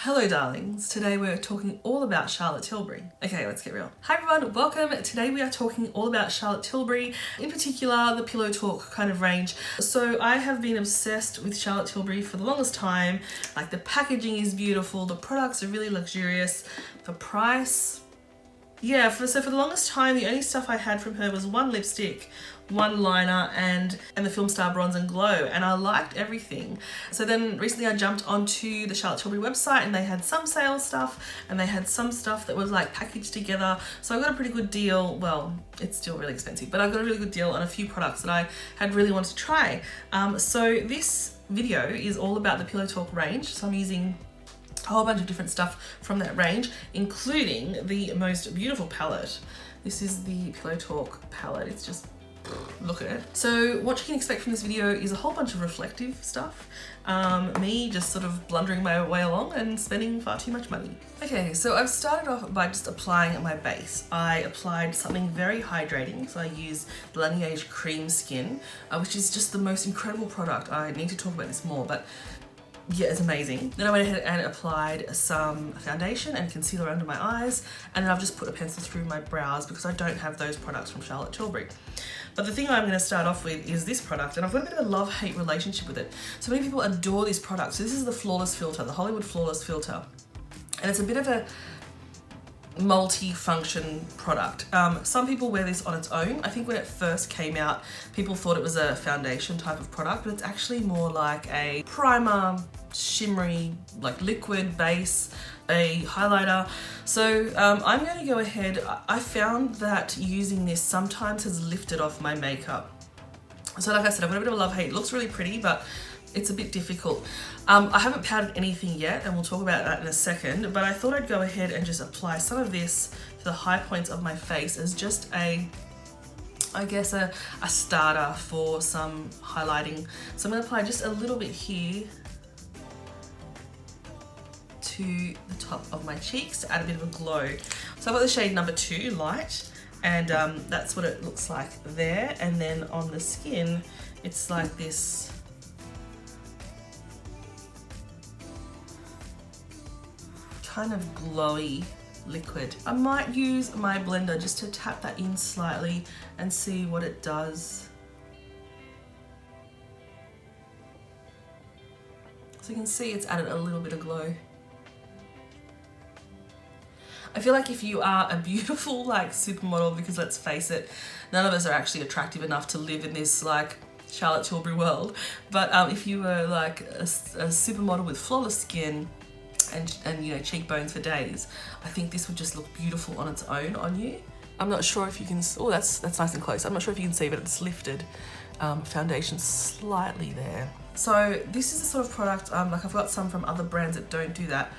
Hello darlings, today we're talking all about Charlotte Tilbury. Okay, let's get real. Hi everyone, welcome. Today we are talking all about Charlotte Tilbury, in particular the Pillow Talk kind of range. So I have been obsessed with Charlotte Tilbury for the longest time. Like, the packaging is beautiful, the products are really luxurious, the price, yeah, for the longest time the only stuff I had from her was one lipstick, one liner and the FILMSTAR Bronze and Glow, and I liked everything. So then recently I jumped onto the Charlotte Tilbury website and they had some sale stuff and they had some stuff that was like packaged together. So I got a pretty good deal. Well, it's still really expensive, but I got a really good deal on a few products that I had really wanted to try. So this video is all about the Pillow Talk range. So I'm using a whole bunch of different stuff from that range, including the most beautiful palette. This is the Pillow Talk palette. It's just, look at it. So what you can expect from this video is a whole bunch of reflective stuff. Me just sort of blundering my way along and spending far too much money. Okay, so I've started off by just applying my base. I applied something very hydrating. So I used the Linguine Cream Skin, which is just the most incredible product. I need to talk about this more, but yeah, it's amazing. Then I went ahead and applied some foundation and concealer under my eyes, and then I've just put a pencil through my brows because I don't have those products from Charlotte Tilbury. But the thing I'm going to start off with is this product, and I've got a bit of a love-hate relationship with it. So many people adore this product. So this is the Flawless Filter, the Hollywood Flawless Filter, and it's a bit of a multi-function product. Some people wear this on its own. I think when it first came out, people thought it was a foundation type of product, but it's actually more like a primer, shimmery, like liquid base, a highlighter. So I'm going to go ahead. I found that using this sometimes has lifted off my makeup. So like I said, I've got a bit of a love-hate. It looks really pretty, but it's a bit difficult. I haven't powdered anything yet, and we'll talk about that in a second, but I thought I'd go ahead and just apply some of this to the high points of my face as just a, I guess, a starter for some highlighting. So I'm going to apply just a little bit here to the top of my cheeks to add a bit of a glow. So I've got the shade number 2, Light, and that's what it looks like there. And then on the skin, it's like this kind of glowy liquid. I might use my blender just to tap that in slightly and see what it does. So you can see it's added a little bit of glow. I feel like if you are a beautiful like supermodel, because let's face it, none of us are actually attractive enough to live in this like Charlotte Tilbury world, but if you were like a supermodel with flawless skin and you know, cheekbones for days, I think this would just look beautiful on its own on you. I'm not sure if you can, oh, that's nice and close. I'm not sure if you can see, but it's lifted foundation slightly there. So this is the sort of product, like I've got some from other brands that don't do that,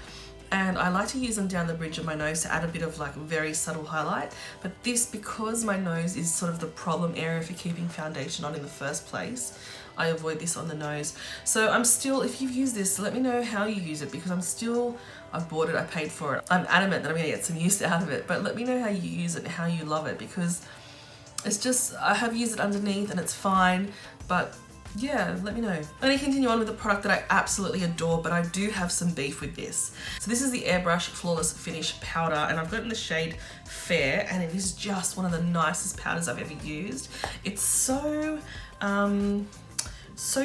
and I like to use them down the bridge of my nose to add a bit of like very subtle highlight. But this, because my nose is sort of the problem area for keeping foundation on in the first place, I avoid this on the nose. So I'm still, if you've used this, let me know how you use it, because I've bought it, I paid for it. I'm adamant that I'm gonna get some use out of it, but let me know how you use it and how you love it, because it's just, I have used it underneath and it's fine, but yeah, let me know. I'm gonna continue on with the product that I absolutely adore, but I do have some beef with this. So this is the AIRBRUSH Flawless Finish Powder, and I've got it in the shade Fair, and it is just one of the nicest powders I've ever used. It's so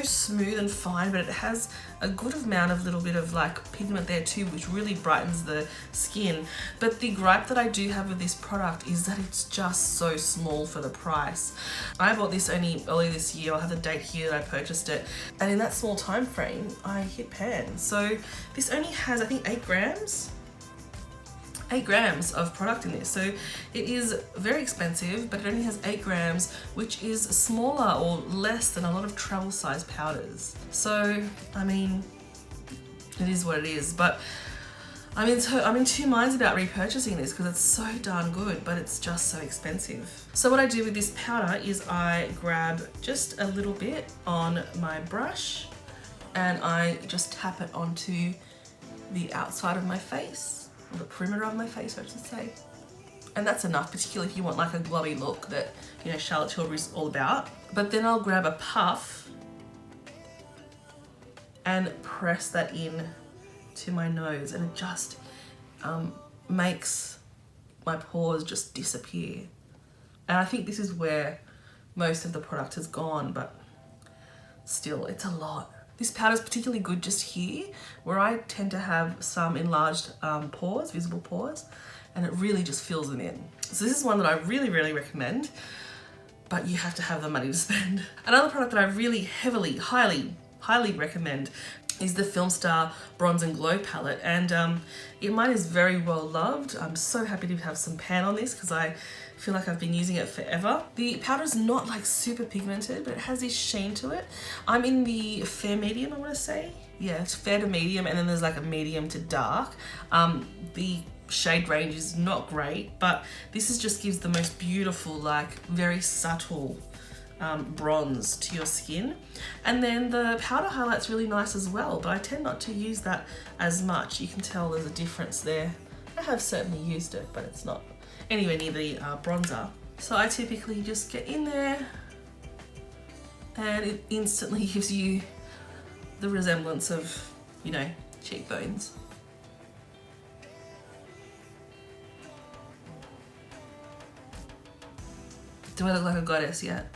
smooth and fine, but it has a good amount of little bit of like pigment there too, which really brightens the skin. But the gripe that I do have with this product is that it's just so small for the price. I bought this only earlier this year. I'll have the date here that I purchased it, and in that small time frame I hit pan. So this only has, I think, 8 grams. 8 grams of product in this, so it is very expensive, but it only has 8 grams, which is smaller or less than a lot of travel size powders. So I mean, it is what it is, but I'm in two minds about repurchasing this because it's so darn good, but it's just so expensive. So what I do with this powder is I grab just a little bit on my brush and I just tap it onto the outside of my face, the perimeter of my face, I should say. And that's enough, particularly if you want like a glowy look that, you know, Charlotte Tilbury's all about. But then I'll grab a puff and press that in to my nose, and it just makes my pores just disappear. And I think this is where most of the product has gone, but still, it's a lot. This powder is particularly good just here, where I tend to have some enlarged pores, visible pores, and it really just fills them in. So this is one that I really, really recommend, but you have to have the money to spend. Another product that I really heavily, highly recommend is the FILMSTAR Bronze and Glow palette, and mine is very well loved. I'm so happy to have some pan on this because I feel like I've been using it forever. The powder is not like super pigmented, but it has this sheen to it. I'm in the fair medium, I want to say. Yeah, it's fair to medium, and then there's like a medium to dark. The shade range is not great, but this just gives the most beautiful, like very subtle bronze to your skin. And then the powder highlight's really nice as well, but I tend not to use that as much. You can tell there's a difference there. I have certainly used it, but it's not anywhere near the bronzer. So I typically just get in there and it instantly gives you the resemblance of, you know, cheekbones. Do I look like a goddess yet?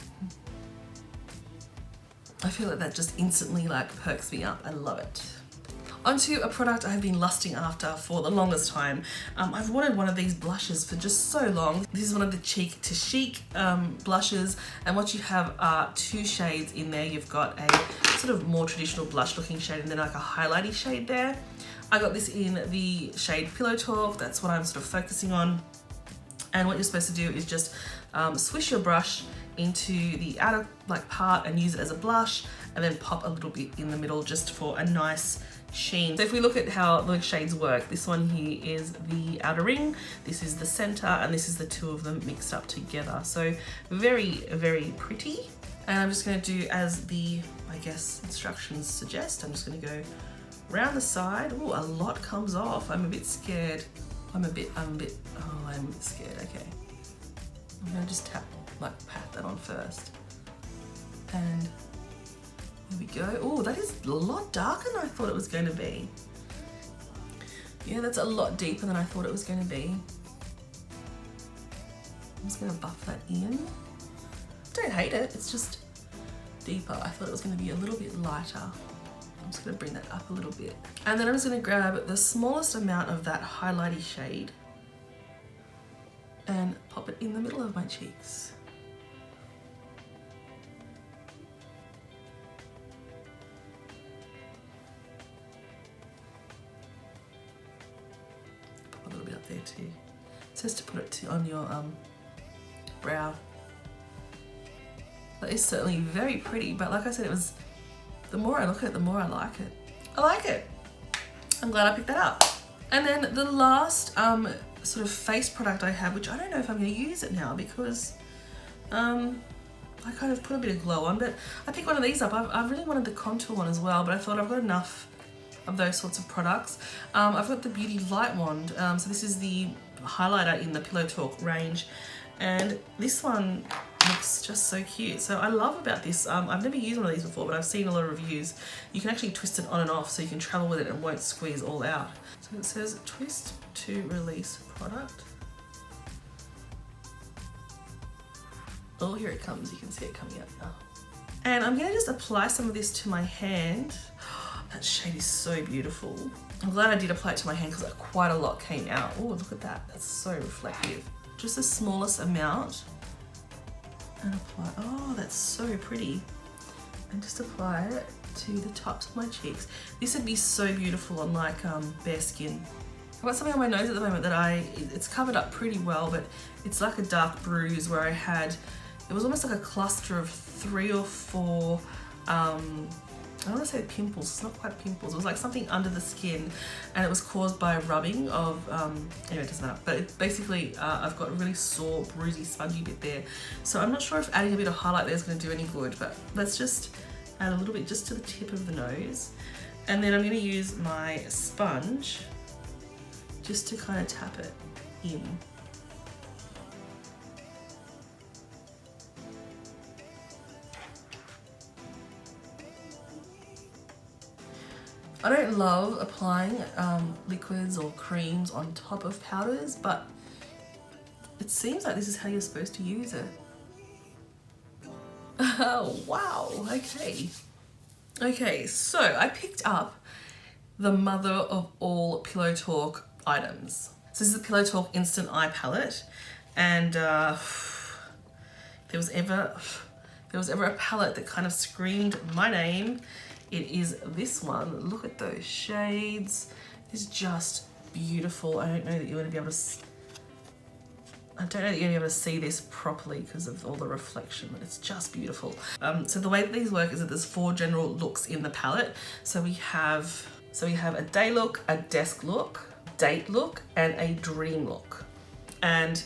I feel like that just instantly like perks me up. I love it. Onto a product I've been lusting after for the longest time. I've wanted one of these blushes for just so long. This is one of the Cheek to Chic blushes, and what you have are two shades in there. You've got a sort of more traditional blush looking shade and then like a highlighty shade there. I got this in the shade Pillow Talk. That's what I'm sort of focusing on. And what you're supposed to do is just swish your brush into the outer like part and use it as a blush, and then pop a little bit in the middle just for a nice sheen. So if we look at how the shades work, this one here is the outer ring, this is the center, and this is the two of them mixed up together. So very, very pretty. And I'm just going to do as the, I guess, instructions suggest. I'm just going to go around the side. Oh, a lot comes off. I'm a bit scared. I'm a bit scared. Okay. I'm going to just pat that on first. And there we go. Oh, that is a lot darker than I thought it was going to be. Yeah, that's a lot deeper than I thought it was going to be. I'm just going to buff that in. Don't hate it, it's just deeper. I thought it was going to be a little bit lighter. I'm just going to bring that up a little bit. And then I'm just going to grab the smallest amount of that highlighty shade and pop it in the middle of my cheeks. Pop a little bit up there too. It says to put it on your brow. That is certainly very pretty, but like I said, the more I look at it, the more I like it. I like it. I'm glad I picked that up. And then the last sort of face product I have, which I don't know if I'm going to use it now because I kind of put a bit of glow on, but I picked one of these up. I really wanted the contour one as well, but I thought I've got enough of those sorts of products. I've got the Beauty Light Wand. So this is the highlighter in the Pillow Talk range, and this one looks just so cute. So I love about this, I've never used one of these before, but I've seen a lot of reviews. You can actually twist it on and off so you can travel with it and it won't squeeze all out. So it says twist to release product. Oh, here it comes. You can see it coming up now. And I'm gonna just apply some of this to my hand. That shade is so beautiful. I'm glad I did apply it to my hand because quite a lot came out. Oh, look at that. That's so reflective. Just the smallest amount. And apply, oh, that's so pretty. And just apply it to the tops of my cheeks. This would be so beautiful on like bare skin. I've got something on my nose at the moment that it's covered up pretty well, but it's like a dark bruise where it was almost like a cluster of 3 or 4, I don't want to say pimples, it's not quite pimples, it was like something under the skin, and it was caused by rubbing of, anyway, it doesn't matter, but it basically, I've got a really sore, bruisey, spongy bit there. So I'm not sure if adding a bit of highlight there is going to do any good, but let's just add a little bit just to the tip of the nose. And then I'm going to use my sponge just to kind of tap it in. I don't love applying liquids or creams on top of powders, but it seems like this is how you're supposed to use it. Oh, wow, okay. Okay, so I picked up the mother of all Pillow Talk items. So this is the Pillow Talk Instant Eye Palette, and if there was ever a palette that kind of screamed my name, it is this one. Look at those shades. It's just beautiful. I don't know that you're going to be able to see this properly because of all the reflection, but it's just beautiful. So the way that these work is that there's 4 general looks in the palette. So we have a day look, a desk look, date look, and a dream look. And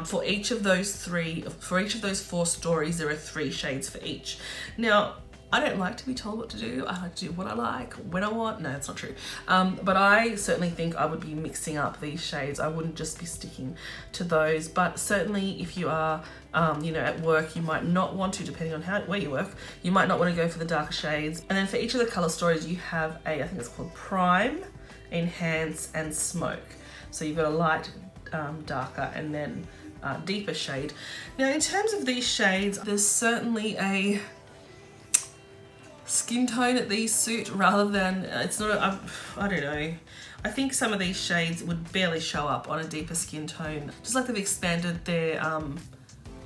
for each of those 4 stories, there are 3 shades for each. Now, I don't like to be told what to do. I like to do what I like, when I want. No, that's not true. But I certainly think I would be mixing up these shades. I wouldn't just be sticking to those. But certainly if you are, at work, you might not want to, depending on where you work, you might not want to go for the darker shades. And then for each of the color stories, you have I think it's called Prime, Enhance, and Smoke. So you've got a light, darker, and then deeper shade. Now, in terms of these shades, there's certainly a skin tone that these suit rather than, it's not, I don't know. I think some of these shades would barely show up on a deeper skin tone. Just like they've expanded their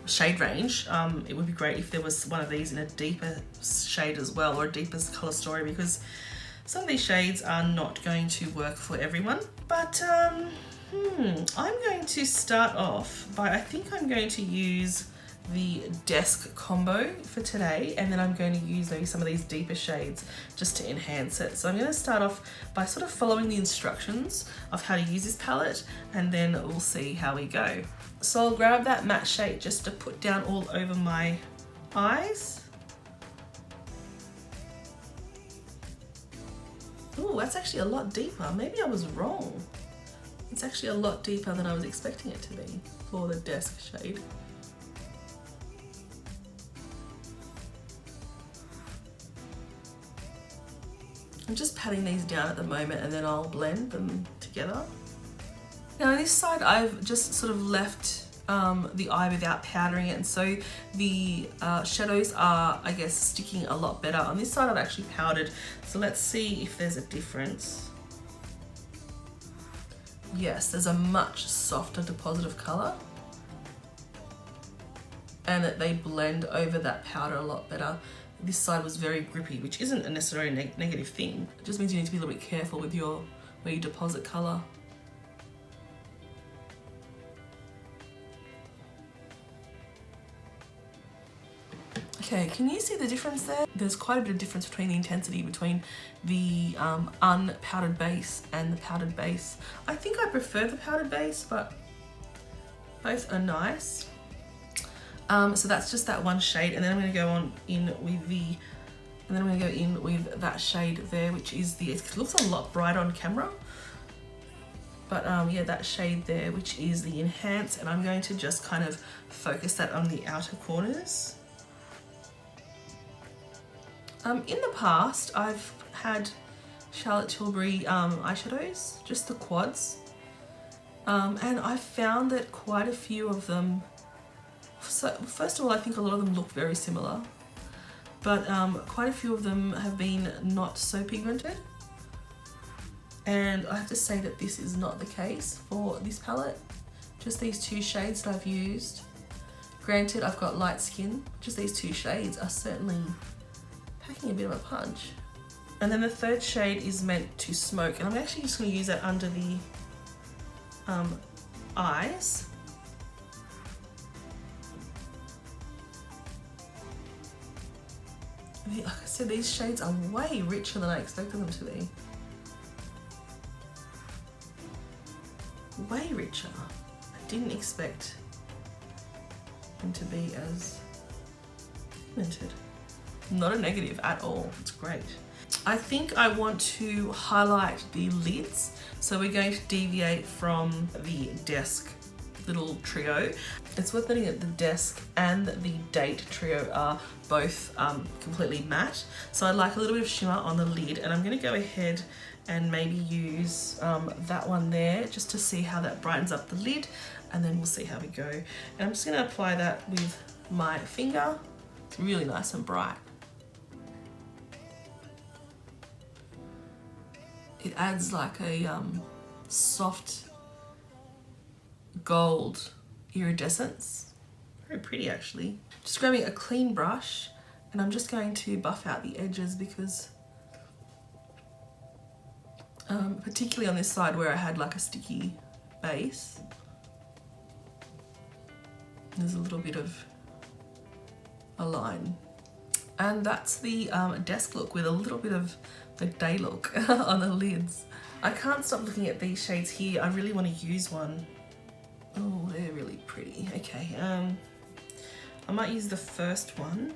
shade range, it would be great if there was one of these in a deeper shade as well, or a deeper color story, because some of these shades are not going to work for everyone. But I'm going to start off by, I think I'm going to use the desk combo for today, and then I'm going to use maybe some of these deeper shades just to enhance it. So I'm going to start off by sort of following the instructions of how to use this palette, and then we'll see how we go. So I'll grab that matte shade just to put down all over my eyes. Oh, that's actually a lot deeper. Maybe I was wrong. It's actually a lot deeper than I was expecting it to be for the desk shade. I'm just patting these down at the moment, and then I'll blend them together. Now on this side, I've just sort of left the eye without powdering it, and so the shadows are, I guess, sticking a lot better. On this side, I've actually powdered, so let's see if there's a difference. Yes, there's a much softer deposit of colour, and that they blend over that powder a lot better. This side was very grippy, which isn't a necessarily negative thing. It just means you need to be a little bit careful with where you deposit colour. Okay, can you see the difference there? There's quite a bit of difference between the intensity between the unpowdered base and the powdered base. I think I prefer the powdered base, but both are nice. So that's just that one shade, and then I'm going to go in with that shade there, which is it looks a lot brighter on camera, but yeah, that shade there, which is the Enhance, and I'm going to just kind of focus that on the outer corners. In the past, I've had Charlotte Tilbury eyeshadows, just the quads, and I've found that quite a few of them, so first of all, I think a lot of them look very similar, but quite a few of them have been not so pigmented, and I have to say that this is not the case for this palette. Just these 2 shades that I've used. Granted, I've got light skin, just these 2 shades are certainly packing a bit of a punch. And then the 3rd shade is meant to smoke, and I'm actually just going to use that under the eyes. Like I said, these shades are way richer than I expected them to be. Way richer. I didn't expect them to be as pigmented. Not a negative at all, it's great. I think I want to highlight the lids, so we're going to deviate from the desk little trio. It's worth noting that the desk and the date trio are both completely matte. So I'd like a little bit of shimmer on the lid, and I'm gonna go ahead and maybe use that one there just to see how that brightens up the lid, and then we'll see how we go. And I'm just gonna apply that with my finger. It's really nice and bright. It adds like a soft gold iridescence. Very pretty actually. Just grabbing a clean brush, and I'm just going to buff out the edges because particularly on this side where I had like a sticky base, there's a little bit of a line. And that's the desk look with a little bit of the day look on the lids. I can't stop looking at these shades here. I really want to use one. Oh, they're really pretty. Okay, I might use the first one.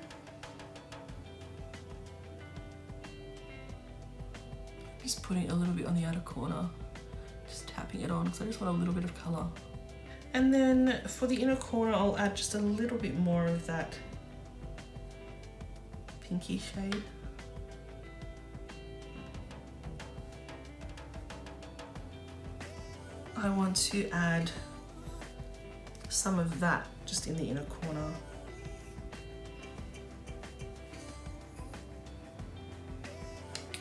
Just putting a little bit on the outer corner, just tapping it on because I just want a little bit of colour. And then for the inner corner, I'll add just a little bit more of that pinky shade. I want to add some of that just in the inner corner.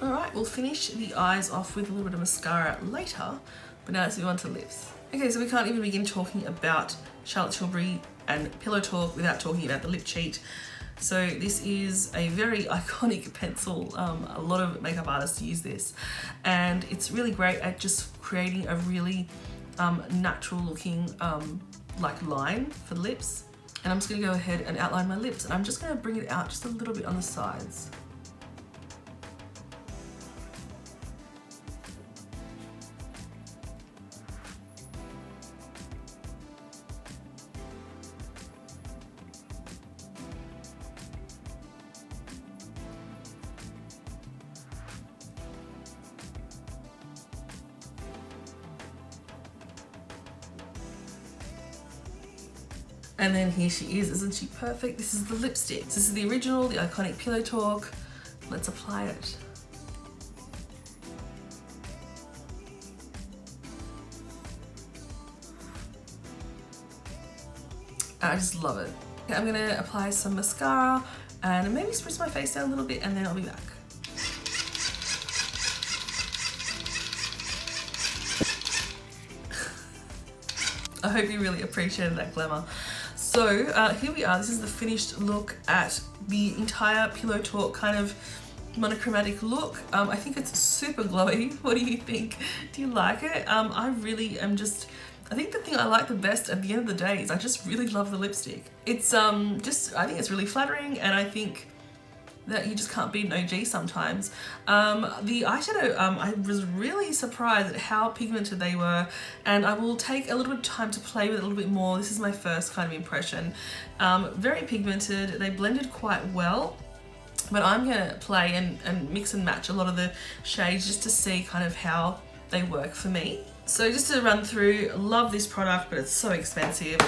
All right, we'll finish the eyes off with a little bit of mascara later, but now let's move on to lips. Okay, so we can't even begin talking about Charlotte Tilbury and Pillow Talk without talking about the lip cheat. So this is a very iconic pencil. A lot of makeup artists use this, and it's really great at just creating a really natural looking like line for the lips. And I'm just gonna go ahead and outline my lips, and I'm just gonna bring it out just a little bit on the sides. And then here she is, isn't she perfect? This is the lipstick. This is the original, the iconic Pillow Talk. Let's apply it. I just love it. Okay, I'm gonna apply some mascara and maybe spruce my face down a little bit, and then I'll be back. I hope you really appreciated that glamour. So here we are. This is the finished look at the entire Pillow Talk kind of monochromatic look. I think it's super glowy. What do you think? Do you like it? I really am just, I think the thing I like the best at the end of the day is I just really love the lipstick. It's I think it's really flattering, and I think that you just can't beat an OG sometimes. The eyeshadow, I was really surprised at how pigmented they were, and I will take a little bit of time to play with it a little bit more. This is my first kind of impression. Very pigmented, they blended quite well, but I'm gonna play and mix and match a lot of the shades just to see kind of how they work for me. So just to run through, love this product, but it's so expensive.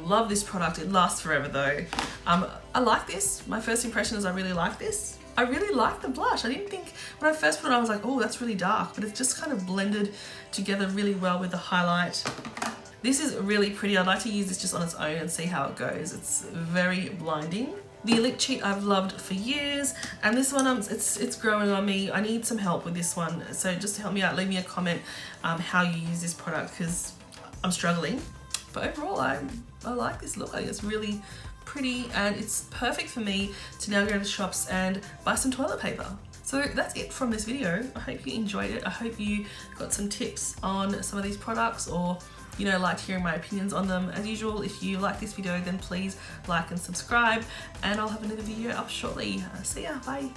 Love this product, it lasts forever though. I like this. My first impression is I really like this. I really like the blush. I didn't think, when I first put it on I was like, oh, that's really dark, but it's just kind of blended together really well with the highlight. This is really pretty. I'd like to use this just on its own and see how it goes. It's very blinding. The lip cheat I've loved for years, and this one it's growing on me. I need some help with this one, so just to help me out, leave me a comment how you use this product, because I'm struggling. But overall, I like this look. I think it's really pretty, and it's perfect for me to now go to the shops and buy some toilet paper. So that's it from this video. I hope you enjoyed it. I hope you got some tips on some of these products, or you know, liked hearing my opinions on them. As usual, if you like this video, then please like and subscribe, and I'll have another video up shortly. See ya, bye.